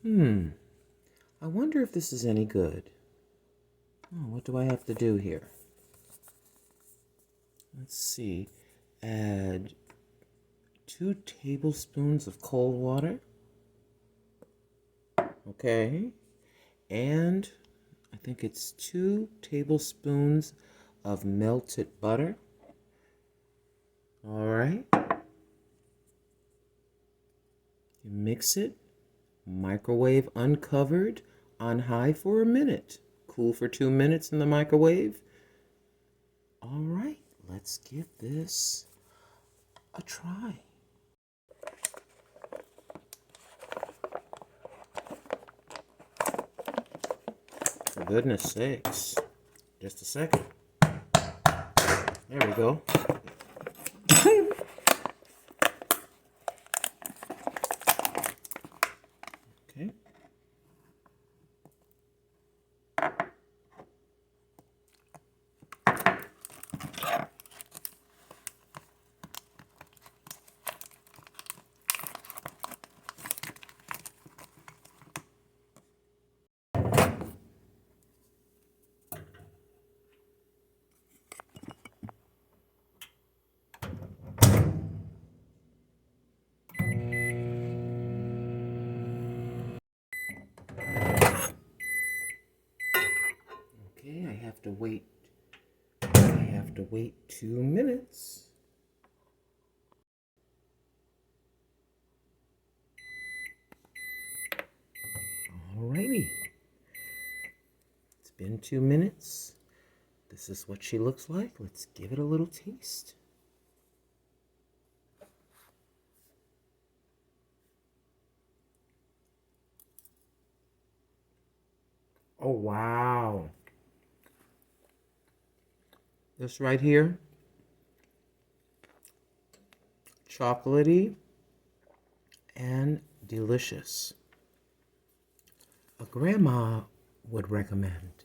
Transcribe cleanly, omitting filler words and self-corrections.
I wonder if this is any good. Oh, what do I have to do here? Let's see. Add 2 tablespoons of cold water. Okay. And I think it's 2 tablespoons of melted butter. All right. You mix it. Microwave uncovered on high for a minute. Cool for 2 minutes in the microwave. All right, let's give this a try. For goodness sakes. Just a second. There we go. Okay. Okay, I have to wait 2 minutes. Alrighty. It's been 2 minutes. This is what she looks like. Let's give it a little taste. Oh, wow. This right here, chocolatey and delicious. A grandma would recommend.